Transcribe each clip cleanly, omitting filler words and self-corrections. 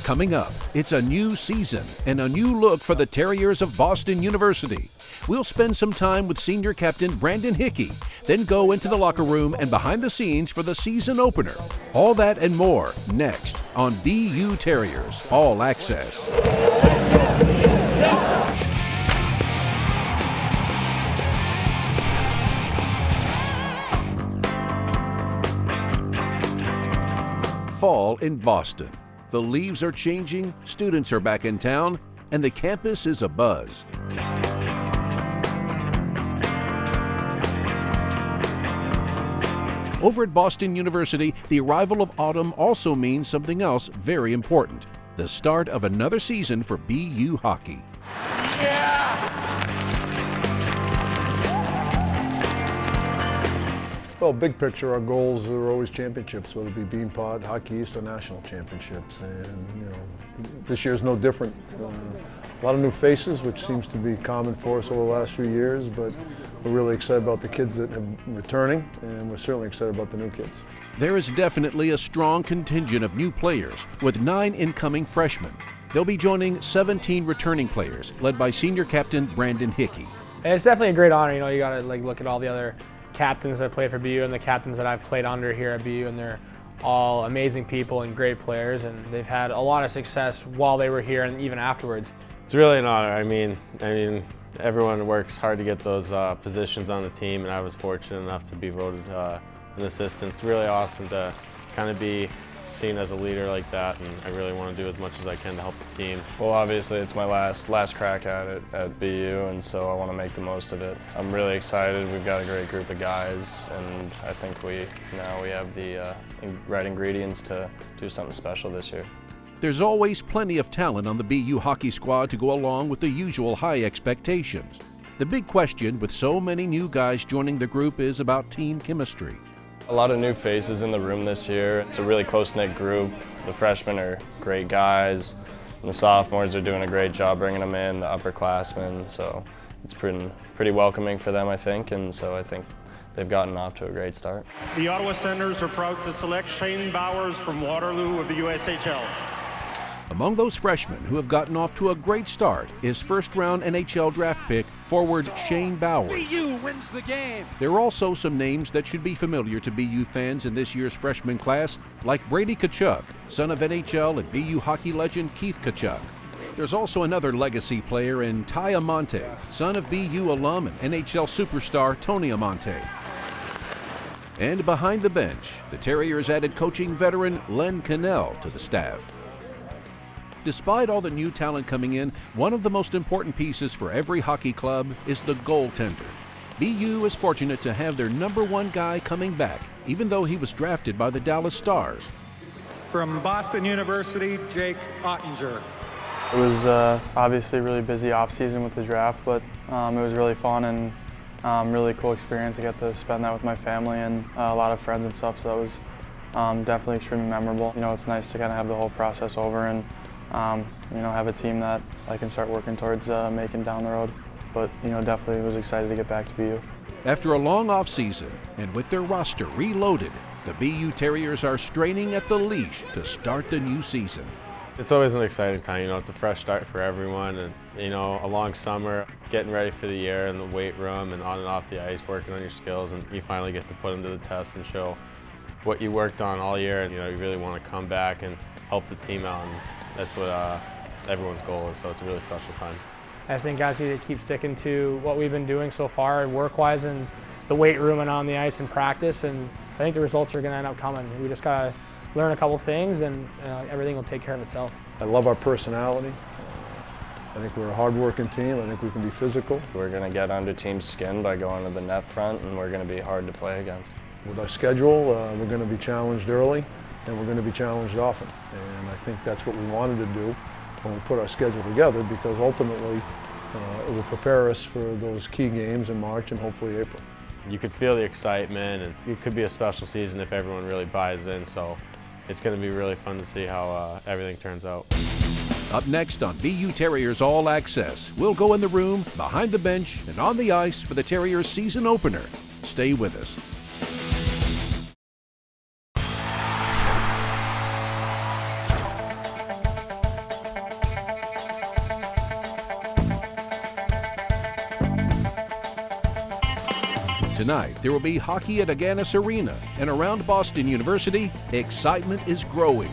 Coming up, it's a new season and a new look for the Terriers of Boston University. We'll spend some time with senior captain Brandon Hickey, then go into the locker room and behind the scenes for the season opener. All that and more next on BU Terriers All Access. Fall in Boston. The leaves are changing, students are back in town, and the campus is abuzz. Over at Boston University, the arrival of autumn also means something else very important: the start of another season for BU hockey. Well, big picture, our goals are always championships, whether it be Bean Pod, Hockey East, or national championships. And this year's no different. A lot of new faces, which seems to be common for us over the last few years, but we're really excited about the kids that are returning, and we're certainly excited about the new kids. There is definitely a strong contingent of new players, with 9 incoming freshmen. They'll be joining 17 returning players, led by senior captain Brandon Hickey. And it's definitely a great honor. You got to look at all the other captains that played for BU and the captains that I've played under here at BU, and they're all amazing people and great players, and they've had a lot of success while they were here and even afterwards. It's really an honor. I mean, everyone works hard to get those positions on the team, and I was fortunate enough to be voted an assistant. It's really awesome to kind of be seen as a leader like that, and I really want to do as much as I can to help the team. Well, obviously it's my last crack at it at BU, and so I want to make the most of it. I'm really excited. We've got a great group of guys, and I think we have the right ingredients to do something special this year. There's always plenty of talent on the BU hockey squad to go along with the usual high expectations. The big question with so many new guys joining the group is about team chemistry. A lot of new faces in the room this year. It's a really close-knit group. The freshmen are great guys, and the sophomores are doing a great job bringing them in, the upperclassmen, so it's pretty welcoming for them, I think, and so I think they've gotten off to a great start. The Ottawa Senators are proud to select Shane Bowers from Waterloo of the USHL. Among those freshmen who have gotten off to a great start is first-round NHL draft pick forward Shane Bowers. BU wins the game. There are also some names that should be familiar to BU fans in this year's freshman class, like Brady Tkachuk, son of NHL and BU hockey legend Keith Tkachuk. There's also another legacy player in Ty Amante, son of BU alum and NHL superstar Tony Amante. And behind the bench, the Terriers added coaching veteran Len Cannell to the staff. Despite all the new talent coming in, one of the most important pieces for every hockey club is the goaltender. BU is fortunate to have their #1 guy coming back, even though he was drafted by the Dallas Stars. From Boston University, Jake Ottinger. It was obviously a really busy offseason with the draft, but it was really fun and really cool experience. I got to spend that with my family and a lot of friends and stuff, so that was definitely extremely memorable. It's nice to kind of have the whole process over and have a team that I can start working towards making down the road. But, definitely was excited to get back to BU. After a long off-season and with their roster reloaded, the BU Terriers are straining at the leash to start the new season. It's always an exciting time. It's a fresh start for everyone, and a long summer, getting ready for the year in the weight room and on and off the ice, working on your skills, and you finally get to put them to the test and show what you worked on all year, and you really want to come back and help the team out, and that's what everyone's goal is, so it's a really special time. I just think guys need to keep sticking to what we've been doing so far, work-wise, in the weight room and on the ice and practice, and I think the results are going to end up coming. We just got to learn a couple things, and everything will take care of itself. I love our personality. I think we're a hard-working team. I think we can be physical. We're going to get under team's skin by going to the net front, and we're going to be hard to play against. With our schedule, we're going to be challenged early, and we're going to be challenged often. And I think that's what we wanted to do when we put our schedule together, because ultimately it will prepare us for those key games in March and hopefully April. You could feel the excitement, and it could be a special season if everyone really buys in, so it's going to be really fun to see how everything turns out. Up next on BU Terriers All Access, we'll go in the room, behind the bench, and on the ice for the Terriers season opener. Stay with us. Tonight, there will be hockey at Agganis Arena, and around Boston University, excitement is growing.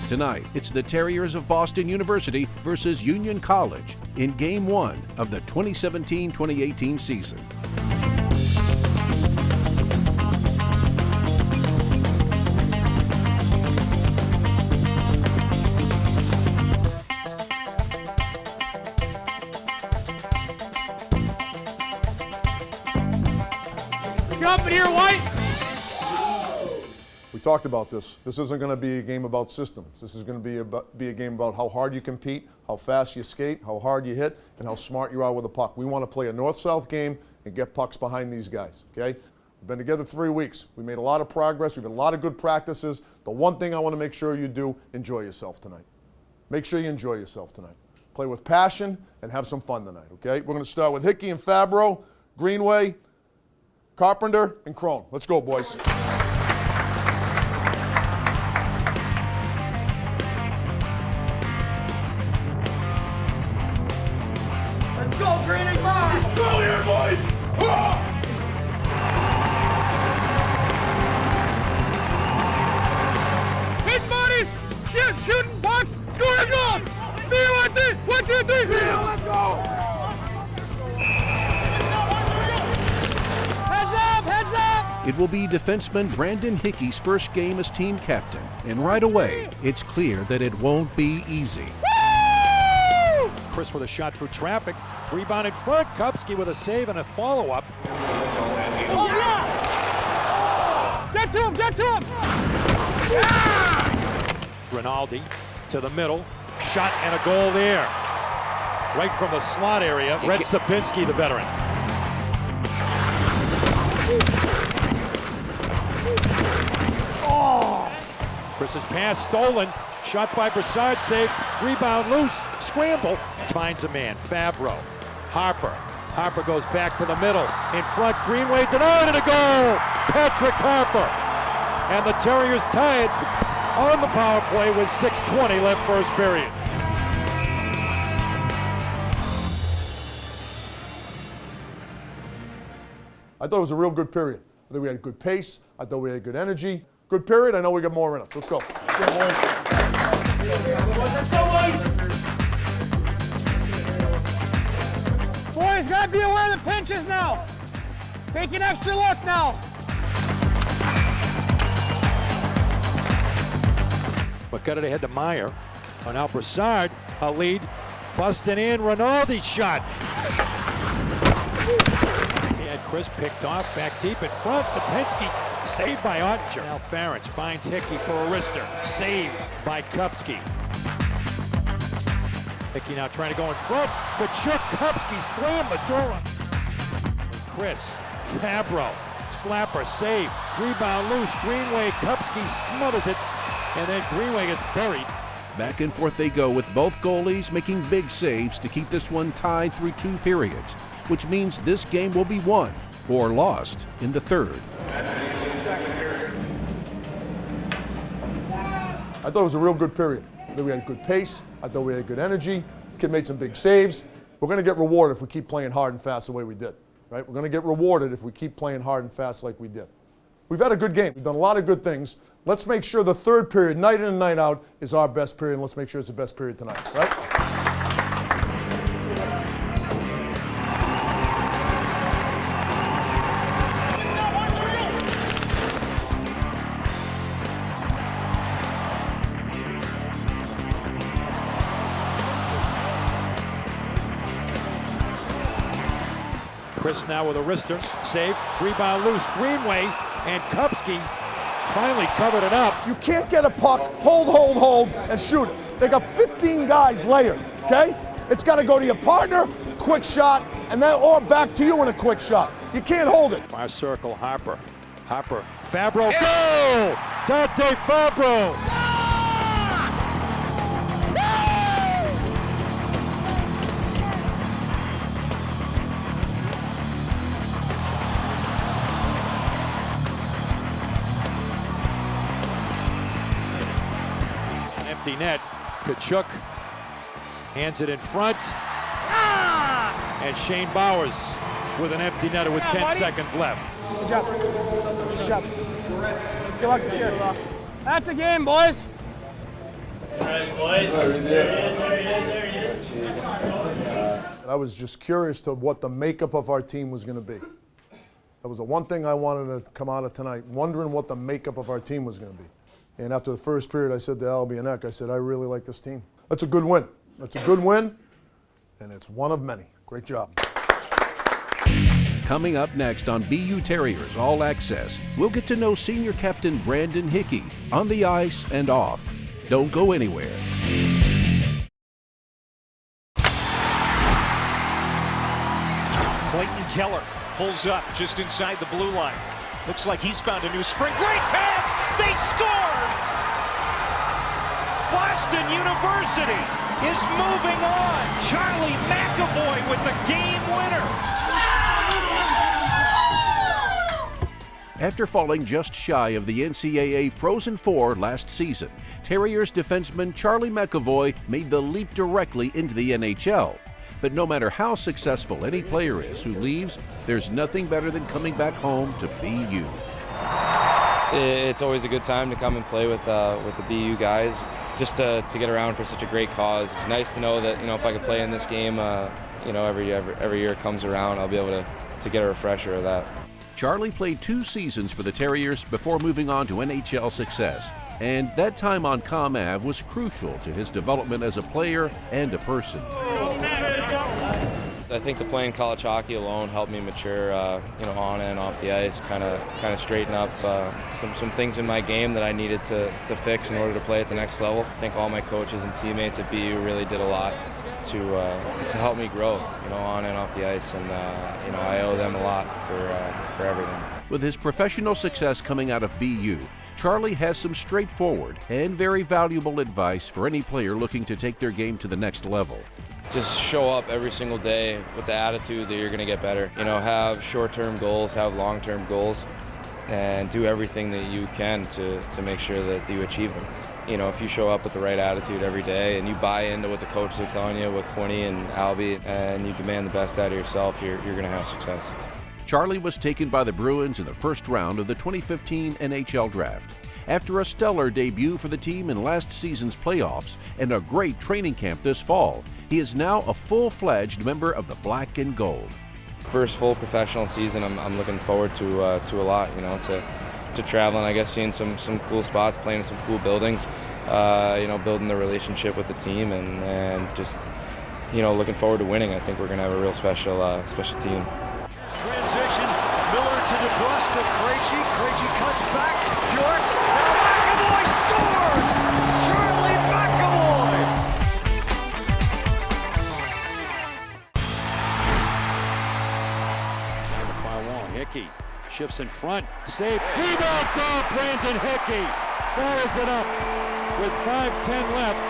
Tonight, it's the Terriers of Boston University versus Union College in Game 1 of the 2017-2018 season. Get up in here, White! We talked about this. This isn't going to be a game about systems. This is going to be a game about how hard you compete, how fast you skate, how hard you hit, and how smart you are with the puck. We want to play a north-south game and get pucks behind these guys, okay? We've been together 3 weeks. We made a lot of progress. We've had a lot of good practices. The one thing I want to make sure you do, enjoy yourself tonight. Make sure you enjoy yourself tonight. Play with passion and have some fun tonight, okay? We're going to start with Hickey and Fabro, Greenway, Carpenter, and Crone. Let's go, boys. Go, Greening, run! Go here, boys! Big bodies! Shooting pucks! Scoring goals! BU 1, 2, 3! Let's go! Heads up! It will be defenseman Brandon Hickey's first game as team captain, and right away, it's clear that it won't be easy. Chris with a shot through traffic. Rebound in front. Kupski with a save and a follow-up. Oh, yeah! Get to him! Get to him! Yeah! Rinaldi to the middle. Shot and a goal there. Right from the slot area. Red Sapinski, the veteran. Oh! Chris's pass stolen. Shot by Broussard, save, rebound loose, scramble, finds a man, Fabro, Harper. Harper goes back to the middle, in front, Greenway denied and a goal! Patrick Harper! And the Terriers tied on the power play with 6:20 left first period. I thought it was a real good period. I thought we had good pace. I thought we had good energy. Good period. I know we got more in us. Let's go. Boys, gotta be aware of the pinches now. Take an extra look now. But got it ahead to Meyer. Oh, now Broussard, a lead, busting in, Rinaldi shot. He had Chris picked off, back deep in front, Sapinski saved by Ottinger. Now Farrence finds Hickey for a wrister, saved by Kupski. Hickey now trying to go in front, but Kupski slammed the door up. Chris, Fabro, slapper, save, rebound loose, Greenway, Kupski smothers it, and then Greenway gets buried. Back and forth they go with both goalies making big saves to keep this one tied through 2 periods, which means this game will be won or lost in the third. I thought it was a real good period. I thought we had good pace. I thought we had good energy. Kid made some big saves. We're going to get rewarded if we keep playing hard and fast the way we did. Right? We're going to get rewarded if we keep playing hard and fast like we did. We've had a good game. We've done a lot of good things. Let's make sure the third period, night in and night out, is our best period, and let's make sure it's the best period tonight. Right? Chris now with a wrister, save, rebound loose, Greenway, and Kupski finally covered it up. You can't get a puck, hold, and shoot it. They got 15 guys layered, okay? It's got to go to your partner, quick shot, and then or back to you in a quick shot. You can't hold it. Far circle, Harper, Fabro, goal! Dante Fabro! empty net. Tkachuk hands it in front. And Shane Bowers with an empty netter with 10 seconds left. Good job. Good job. Good luck this year, Flo. That's a game, boys. All right, boys. There he is. I was just curious to what the makeup of our team was going to be. That was the one thing I wanted to come out of tonight, wondering what the makeup of our team was going to be. And after the first period, I said to Albie and Eck, I said, I really like this team. That's a good win. That's a good win, and it's one of many. Great job. Coming up next on BU Terriers All Access, we'll get to know senior captain Brandon Hickey on the ice and off. Don't go anywhere. Clayton Keller pulls up just inside the blue line. Looks like he's found a new spring. Great pass! They scored! Boston University is moving on. Charlie McAvoy with the game winner. After falling just shy of the NCAA Frozen Four last season, Terriers defenseman Charlie McAvoy made the leap directly into the NHL. But no matter how successful any player is who leaves, there's nothing better than coming back home to BU. It's always a good time to come and play with the BU guys, just to get around for such a great cause. It's nice to know that, if I could play in this game, every year it comes around, I'll be able to get a refresher of that. Charlie played 2 seasons for the Terriers before moving on to NHL success, and that time on Com Ave was crucial to his development as a player and a person. I think the playing college hockey alone helped me mature, on and off the ice, kind of straighten up some things in my game that I needed to fix in order to play at the next level. I think all my coaches and teammates at BU really did a lot to help me grow, on and off the ice, and I owe them a lot for everything. With his professional success coming out of BU, Charlie has some straightforward and very valuable advice for any player looking to take their game to the next level. Just show up every single day with the attitude that you're going to get better. Have short-term goals, have long-term goals, and do everything that you can to make sure that you achieve them. If you show up with the right attitude every day and you buy into what the coaches are telling you, what Quinny and Albie, and you demand the best out of yourself, you're going to have success. Charlie was taken by the Bruins in the first round of the 2015 NHL Draft. After a stellar debut for the team in last season's playoffs and a great training camp this fall, he is now a full-fledged member of the Black and Gold. First full professional season, I'm looking forward to a lot, to traveling, I guess, seeing some cool spots, playing in some cool buildings, building the relationship with the team, and just, looking forward to winning. I think we're going to have a real special team. Transition, Miller to DeBrusque to Krejci. Krejci cuts back, York. Now McAvoy scores! Charlie McAvoy! Down the far wall, Hickey shifts in front, save, rebound goal, Brandon Hickey follows it up with 5:10 left.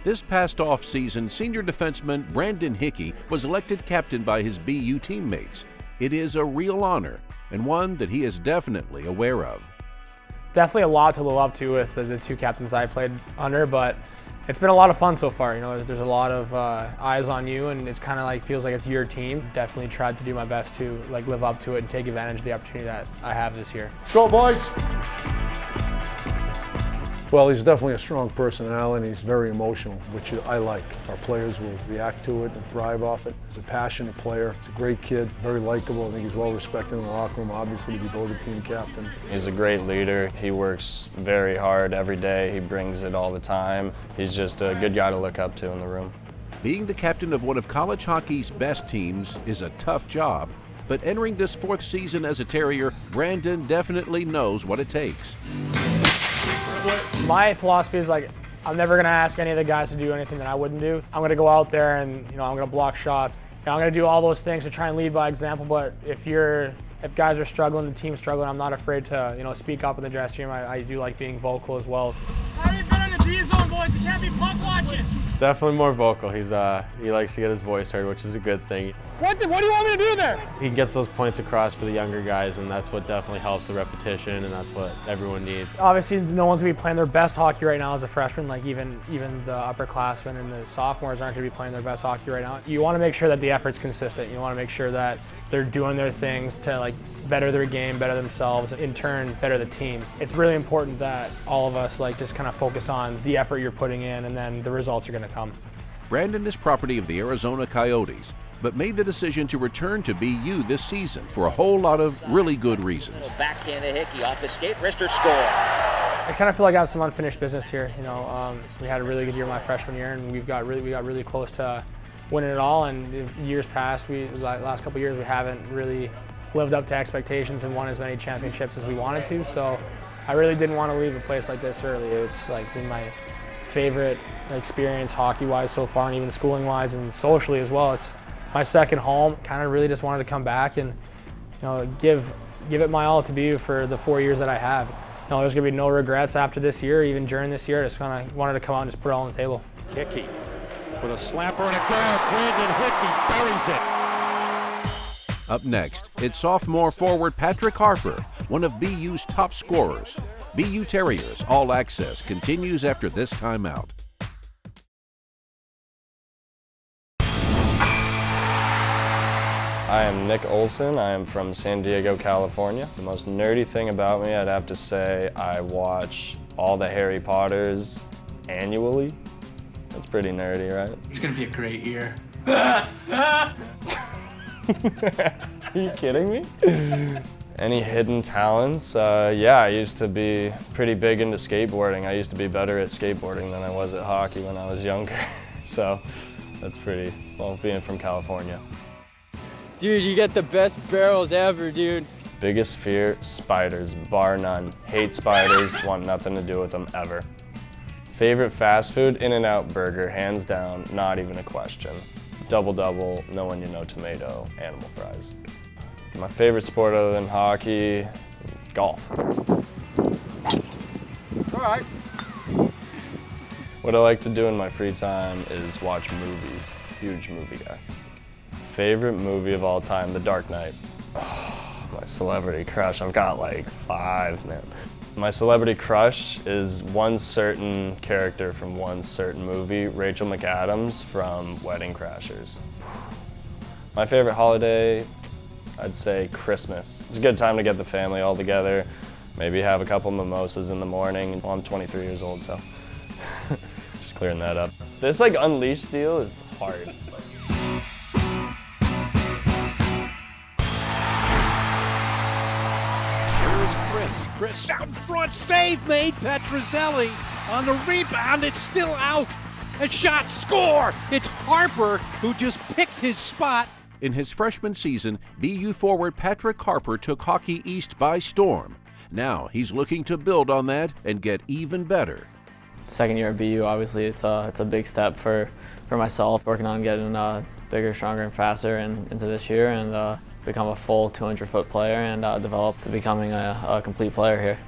This past off-season, senior defenseman Brandon Hickey was elected captain by his BU teammates. It is a real honor, and one that he is definitely aware of. Definitely a lot to live up to with the 2 captains I played under, but it's been a lot of fun so far. There's a lot of eyes on you, and it's kind of feels like it's your team. Definitely tried to do my best to live up to it and take advantage of the opportunity that I have this year. Let's go, boys! Well, he's definitely a strong personality. He's very emotional, which I like. Our players will react to it and thrive off it. He's a passionate player. He's a great kid, very likable. I think he's well respected in the locker room, obviously, to be voted team captain. He's a great leader. He works very hard every day. He brings it all the time. He's just a good guy to look up to in the room. Being the captain of one of college hockey's best teams is a tough job, but entering this 4th season as a Terrier, Brandon definitely knows what it takes. My philosophy is I'm never going to ask any of the guys to do anything that I wouldn't do. I'm going to go out there and I'm going to block shots. I'm going to do all those things to try and lead by example. But if guys are struggling, the team's struggling, I'm not afraid to speak up in the dressing room. I do like being vocal as well. How do you been in the D zone, boys? You can't be puck watching. Definitely more vocal. He likes to get his voice heard, which is a good thing. What do you want me to do there? He gets those points across for the younger guys, and that's what definitely helps the repetition, and that's what everyone needs. Obviously, no one's going to be playing their best hockey right now as a freshman. Like even the upperclassmen and the sophomores aren't going to be playing their best hockey right now. You want to make sure that the effort's consistent. You want to make sure that they're doing their things to like better their game, better themselves, in turn better the team. It's really important that all of us like just kind of focus on the effort you're putting in, and then the results are going to come. Brandon is property of the Arizona Coyotes, but made the decision to return to BU this season for a whole lot of really good reasons. Backhand to Hickey, off the skate, wrister score. I kind of feel like I have some unfinished business here. You know, we had a really good year my freshman year, and we got really close to winning it all. And years past, last couple of years, we haven't really lived up to expectations and won as many championships as we wanted to. So I really didn't want to leave a place like this early. It's like been my favorite experience hockey-wise so far, and even schooling-wise and socially as well. It's my second home. Kind of really just wanted to come back and give it my all to BU for the 4 years that I have. There's going to be no regrets after this year, even during this year. I just kind of wanted to come out and just put it all on the table. Hickey with a slapper and a grab. Brandon Hickey buries it. Up next, it's sophomore forward Patrick Harper, one of BU's top scorers. BU Terriers All Access continues after this timeout. I am Nick Olson. I am from San Diego, California. The most nerdy thing about me, I'd have to say I watch all the Harry Potters annually. That's pretty nerdy, right? It's gonna be a great year. Are you kidding me? Any hidden talents? Yeah, I used to be pretty big into skateboarding. I used to be better at skateboarding than I was at hockey when I was younger. So that's pretty, well, being from California. Dude, you get the best barrels ever, dude. Biggest fear, spiders, bar none. Hate spiders, want nothing to do with them ever. Favorite fast food, In-N-Out Burger, hands down, not even a question. Double-double, no onion, no tomato, animal fries. My favorite sport other than hockey, golf. All right. What I like to do in my free time is watch movies. Huge movie guy. Favorite movie of all time, The Dark Knight. Oh, my celebrity crush, I've got like 5, man. My celebrity crush is one certain character from one certain movie, Rachel McAdams from Wedding Crashers. My favorite holiday, I'd say Christmas. It's a good time to get the family all together, maybe have a couple mimosas in the morning. Well, I'm 23 years old, so just clearing that up. This like Unleashed deal is hard. Chris out in front, save made. Petrozelli on the rebound, it's still out. A shot, score! It's Harper who just picked his spot. In his freshman season, BU forward Patrick Harper took Hockey East by storm. Now he's looking to build on that and get even better. Second year at BU, obviously it's a big step for myself, working on getting bigger, stronger, and faster into this year, and become a full 200-foot player and develop to becoming a complete player here.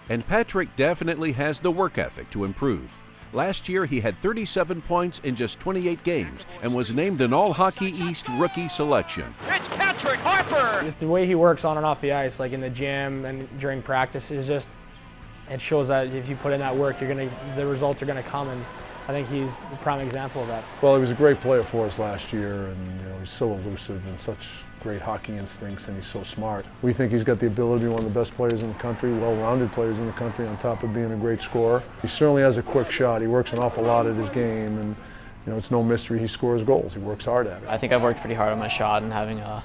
And Patrick definitely has the work ethic to improve. Last year he had 37 points in just 28 games and was named an All-Hockey East rookie selection. It's Patrick Harper! It's the way he works on and off the ice, like in the gym and during practice, is just, it shows that if you put in that work, the results are gonna come, and I think he's the prime example of that. Well, he was a great player for us last year, and he's so elusive and such great hockey instincts, and he's so smart. We think he's got the ability to be one of the best players in the country, well-rounded players in the country, on top of being a great scorer. He certainly has a quick shot. He works an awful lot at his game, and it's no mystery he scores goals. He works hard at it. I think I've worked pretty hard on my shot and having a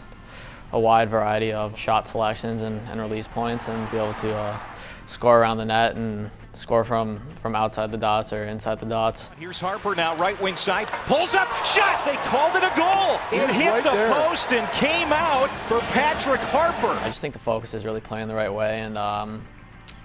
wide variety of shot selections and release points, and be able to score around the net and score from outside the dots or inside the dots. Here's Harper now, right wing side, pulls up, shot! They called it a goal! It hit right the post and came out for Patrick Harper. I just think the focus is really playing the right way and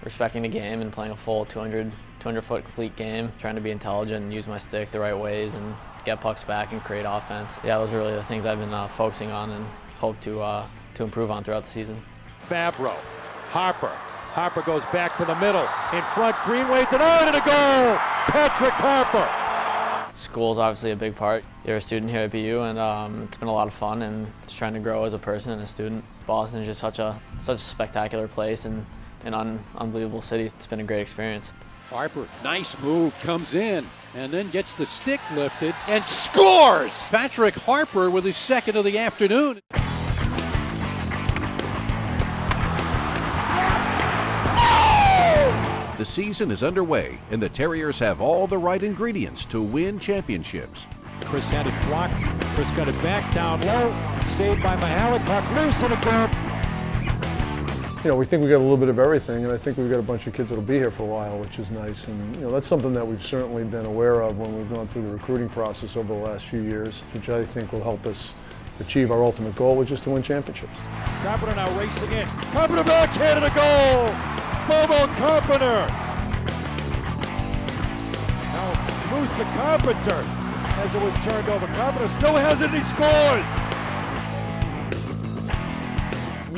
respecting the game and playing a full 200-foot complete game, trying to be intelligent and use my stick the right ways and get pucks back and create offense. Yeah, those are really the things I've been focusing on and hope to improve on throughout the season. Fabro, Harper. Harper goes back to the middle, in front, Greenway denied, and a goal! Patrick Harper! School's obviously a big part. You're a student here at BU, and it's been a lot of fun and just trying to grow as a person and a student. Boston is just such a spectacular place and an unbelievable city. It's been a great experience. Harper, nice move, comes in and then gets the stick lifted and scores! Patrick Harper with his second of the afternoon. The season is underway, and the Terriers have all the right ingredients to win championships. Chris had it blocked. Chris got it back down low. Saved by Mihalik. Puck loose and a goal. You know, we think we got a little bit of everything, and I think we've got a bunch of kids that'll be here for a while, which is nice. And you know, that's something that we've certainly been aware of when we've gone through the recruiting process over the last few years, which I think will help us achieve our ultimate goal, which is to win championships. Carpenter now racing in. Carpenter backhand and a goal! Bobo Carpenter! Now loose to Carpenter as it was turned over. Carpenter still has it and he scores!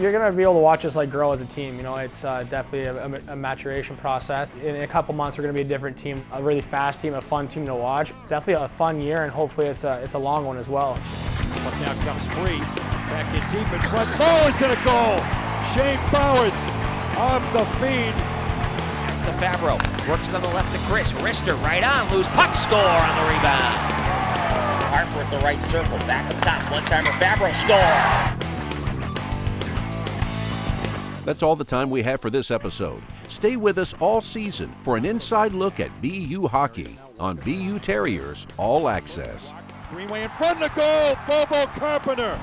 You're going to be able to watch us grow as a team. You know, it's definitely a maturation process. In a couple months, we're going to be a different team, a really fast team, a fun team to watch. Definitely a fun year, and hopefully it's a long one as well. But now comes free, back in deep in front. Bowers and a goal! Shane Bowers off the feed. To Fabro, works on the left to Chris. Rister right on, loose puck, score on the rebound. Harper at the right circle, back up top, one-timer Fabro, score! That's all the time we have for this episode. Stay with us all season for an inside look at BU hockey on BU Terriers All Access. Greenway in front of the goal, Bobo Carpenter.